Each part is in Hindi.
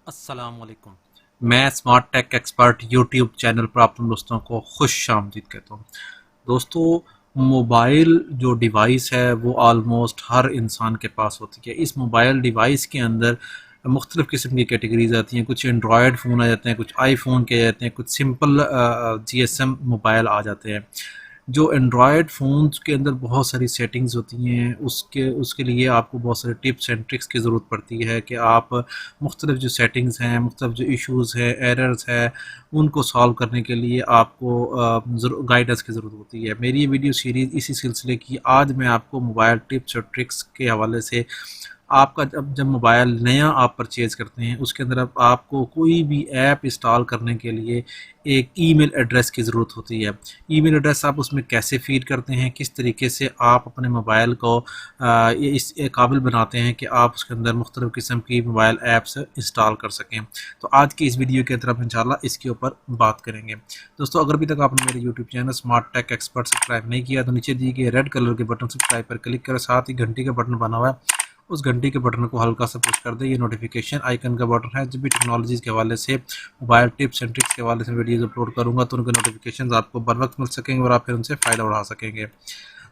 अस्सलाम वालेकुम। मैं smart tech expert YouTube channel पर आप दोस्तों को खुश आमदीद कहता हूँ। दोस्तों, मोबाइल जो डिवाइस है वो आलमोस्ट हर इंसान के पास होती है। इस मोबाइल डिवाइस के अंदर मुख्तलिफ़ किस्म की कैटेगरीज आती हैं। कुछ एंड्रॉयड फ़ोन आ जाते हैं, कुछ आईफोन के आ जाते हैं, कुछ सिंपल जीएसएम मोबाइल आ जाते हैं। जो एंड्रॉयड फ़ोन्स के अंदर बहुत सारी सेटिंग्स होती हैं, उसके उसके लिए आपको बहुत सारे टिप्स एंड ट्रिक्स की ज़रूरत पड़ती है कि आप मुख्तलिफ़ जो सेटिंग्स हैं, मुख्तलिफ़ जो इश्यूज़ हैं, एरर्स हैं, उनको सॉल्व करने के लिए आपको गाइडेंस की ज़रूरत होती है। मेरी ये वीडियो सीरीज़ इसी सिलसिले की। आज मैं आपको मोबाइल टिप्स और ट्रिक्स के हवाले से आपका जब जब मोबाइल नया आप परचेज़ करते हैं, उसके अंदर अब आपको कोई भी ऐप इंस्टॉल करने के लिए एक ईमेल एड्रेस की ज़रूरत होती है। ईमेल एड्रेस आप उसमें कैसे फ़ीड करते हैं, किस तरीके से आप अपने मोबाइल को इस काबिल बनाते हैं कि आप उसके अंदर मुख्तलिफ़ किस्म की मोबाइल ऐप्स इंस्टॉल कर सकें। तो आज की इस वीडियो की तरफ इंशाल्लाह इसके ऊपर बात करेंगे। दोस्तों, अगर अभी तक आपने मेरे YouTube channel smart tech expert subscribe नहीं किया तो नीचे दिए गए रेड कलर के बटन सब्सक्राइब पर क्लिक करें, साथ ही घंटी का बटन बना हुआ है, उस घंटी के बटन को हल्का सा पुश कर दें। ये नोटिफिकेशन आइकन का बटन है। जब भी टेक्नोलॉजीज़ के हवाले से, मोबाइल टिप्स एंड ट्रिक्स के हवाले से वीडियोज़ अपलोड करूँगा तो उनके नोटिफिकेशन आपको बर वक्त मिल सकेंगे और आप फिर उनसे फ़ायदा उठा सकेंगे।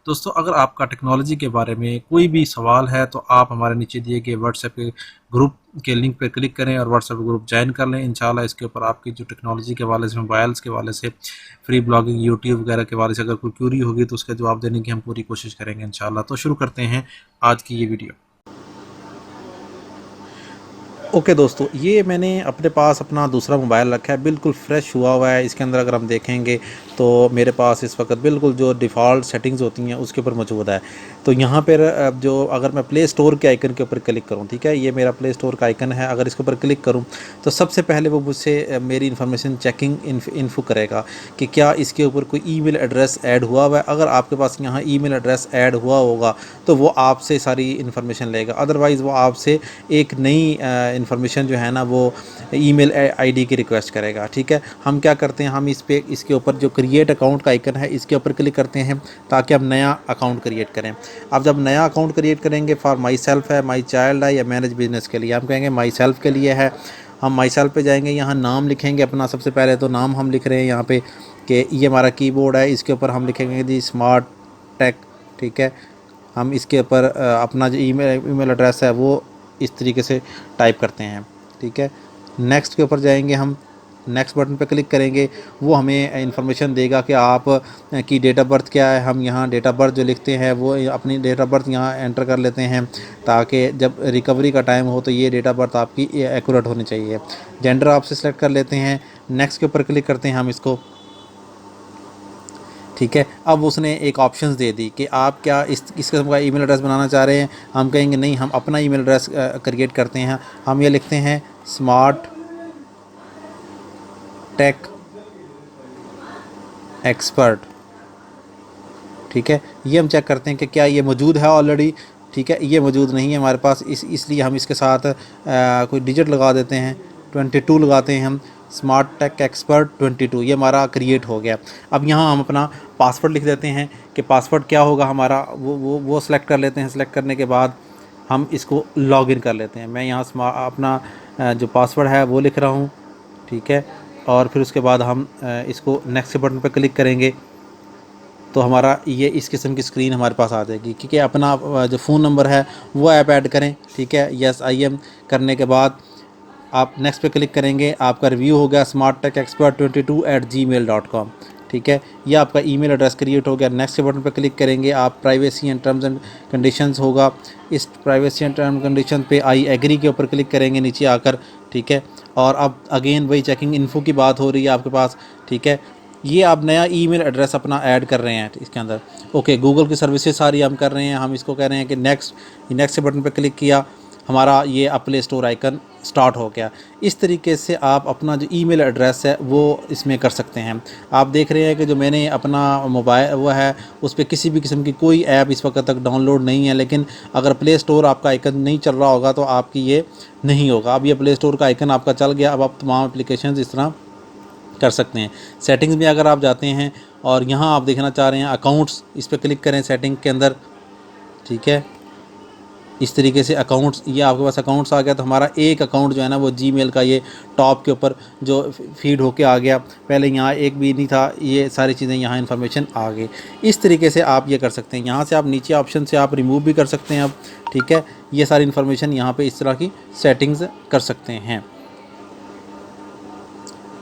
दोस्तों, अगर आपका टेक्नोलॉजी के बारे में कोई भी सवाल है तो आप हमारे नीचे दिए गए व्हाट्सएप के ग्रुप के लिंक पर क्लिक करें और व्हाट्सएप ग्रुप ज्वाइन कर लें। इंशाल्लाह इसके ऊपर आपकी जो टेक्नोलॉजी के हवाले से, मोबाइल्स के हवाले से, फ्री ब्लॉगिंग, यूट्यूब वगैरह के हवाले से अगर कोई क्यूरी होगी तो उसका जवाब देने की हम पूरी कोशिश करेंगे इंशाल्लाह। तो शुरू करते हैं आज की ये वीडियो। ओके दोस्तों, ये मैंने अपने पास अपना दूसरा मोबाइल रखा है, बिल्कुल फ्रेश हुआ है। इसके अंदर अगर हम देखेंगे तो मेरे पास इस वक्त बिल्कुल जो डिफ़ॉल्ट सेटिंग्स होती हैं उसके ऊपर मौजूद है। तो यहाँ पर जो अगर मैं प्ले स्टोर के आइकन के ऊपर क्लिक करूँ, ठीक है, ये मेरा प्ले स्टोर का आइकन है। अगर इसके ऊपर क्लिक करूँ तो सबसे पहले वो मुझसे मेरी इन्फॉर्मेशन चेकिंग इन्फो करेगा कि क्या इसके ऊपर कोई ईमेल एड्रेस ऐड हुआ हुआ है। अगर आपके पास यहाँ ईमेल एड्रेस ऐड हुआ होगा तो वो आपसे सारी इन्फॉर्मेशन लेगा, अदरवाइज़ वो आपसे एक नई इन्फॉर्मेशन जो है ना वो ईमेल आईडी की रिक्वेस्ट करेगा। ठीक है, हम क्या करते हैं, हम इसके ऊपर जो क्रिएट अकाउंट का आइकन है इसके ऊपर क्लिक करते हैं ताकि हम नया अकाउंट क्रिएट करें। अब जब नया अकाउंट क्रिएट करेंगे, फॉर माई सेल्फ है, माई चाइल्ड है या मैनेज बिजनेस के लिए, हम कहेंगे माई सेल्फ के लिए है। हम माई सेल्फ पे जाएंगे, यहाँ नाम लिखेंगे अपना। सबसे पहले तो नाम हम लिख रहे हैं यहाँ पे कि ये हमारा कीबोर्ड है, इसके ऊपर हम लिखेंगे जी स्मार्ट टेक। ठीक है, हम इसके ऊपर अपना जो ईमेल एड्रेस है वो इस तरीके से टाइप करते हैं। ठीक है, नेक्स्ट के ऊपर जाएंगे, हम नेक्स्ट बटन पर क्लिक करेंगे, वो हमें इंफॉर्मेशन देगा कि आप की डेट ऑफ बर्थ क्या है। हम यहाँ डेट ऑफ बर्थ जो लिखते हैं वो अपनी डेट ऑफ बर्थ यहाँ एंटर कर लेते हैं ताकि जब रिकवरी का टाइम हो तो ये डेट ऑफ बर्थ आपकी एक्यूरेट होनी चाहिए। जेंडर आपसे सेलेक्ट कर लेते हैं, नेक्स्ट के ऊपर क्लिक करते हैं हम इसको। ठीक है, अब उसने एक ऑप्शंस दे दी कि आप क्या इस किस्म का ईमेल एड्रेस बनाना चाह रहे हैं। हम कहेंगे नहीं, हम अपना ईमेल एड्रेस क्रिएट करते हैं। हम ये लिखते हैं स्मार्ट टेक एक्सपर्ट। ठीक है, ये हम चेक करते हैं कि क्या ये मौजूद है ऑलरेडी। ठीक है, ये मौजूद नहीं है हमारे पास, इसलिए हम इसके साथ कोई डिजिट लगा देते हैं, 22 लगाते हैं हम। स्मार्ट टेक एक्सपर्ट 22, ये हमारा क्रिएट हो गया। अब यहाँ हम अपना पासवर्ड लिख देते हैं कि पासवर्ड क्या होगा हमारा, वो सेलेक्ट कर लेते हैं। सेलेक्ट करने के बाद हम इसको लॉगिन कर लेते हैं। मैं यहाँ अपना जो पासवर्ड है वो लिख रहा हूँ। ठीक है, और फिर उसके बाद हम इसको नेक्स्ट बटन पर क्लिक करेंगे तो हमारा ये इस किस्म की स्क्रीन हमारे पास आ जाएगी। क्योंकि अपना जो फ़ोन नंबर है वो ऐप ऐड करें। ठीक है, यस आई एम करने के बाद आप नेक्स्ट पे क्लिक करेंगे, आपका रिव्यू हो गया स्मार्ट टेक एक्सपर्ट 22@gmail.com। ठीक है, यह आपका ईमेल एड्रेस क्रिएट हो गया। नेक्स्ट बटन पर क्लिक करेंगे, आप privacy and terms and conditions होगा, इस प्राइवेसी एंड टर्म कंडीशन पे आई एग्री के ऊपर क्लिक करेंगे नीचे आकर। ठीक है, और अब अगेन वही चेकिंग इन्फो की बात हो रही है आपके पास। ठीक है, ये आप नया ईमेल एड्रेस अपना ऐड कर रहे हैं इसके अंदर। ओके, गूगल की सर्विसेज सारी हम कर रहे हैं। हम इसको कह रहे हैं कि नेक्स्ट बटन पर क्लिक किया, हमारा ये प्ले स्टोर आइकन स्टार्ट हो गया। इस तरीके से आप अपना जो ईमेल एड्रेस है वो इसमें कर सकते हैं। आप देख रहे हैं कि जो मैंने अपना मोबाइल वो है उस पर किसी भी किस्म की कोई ऐप इस वक्त तक डाउनलोड नहीं है, लेकिन अगर प्ले स्टोर आपका आइकन नहीं चल रहा होगा तो आपकी ये नहीं होगा। अब ये प्ले स्टोर का आइकन आपका चल गया। अब आप तमाम एप्लीकेशन इस तरह कर सकते हैं। सेटिंग्स में अगर आप जाते हैं और यहाँ आप देखना चाह रहे हैं अकाउंट्स, इस पर क्लिक करें सेटिंग के अंदर। ठीक है, इस तरीके से अकाउंट्स, ये आपके पास अकाउंट्स आ गया तो हमारा एक अकाउंट जो है ना वो जीमेल का ये टॉप के ऊपर जो फीड होके आ गया, पहले यहाँ एक भी नहीं था, ये सारी चीज़ें यहाँ इन्फॉर्मेशन आ गई। इस तरीके से आप ये कर सकते हैं। यहाँ से आप नीचे ऑप्शन से आप रिमूव भी कर सकते हैं अब, ठीक है। ये सारी इन्फॉर्मेशन यहाँ पे इस तरह की सेटिंग्स कर सकते हैं।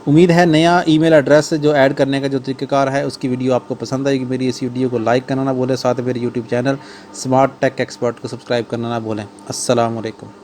उम्मीद है नया ईमेल एड्रेस जो ऐड करने का जो तरीक़ाकार है उसकी वीडियो आपको पसंद आएगी। मेरी इस वीडियो को लाइक करना ना भूलें, साथ ही मेरे YouTube channel smart tech expert को सब्सक्राइब करना ना भूलें। अस्सलाम वालेकुम।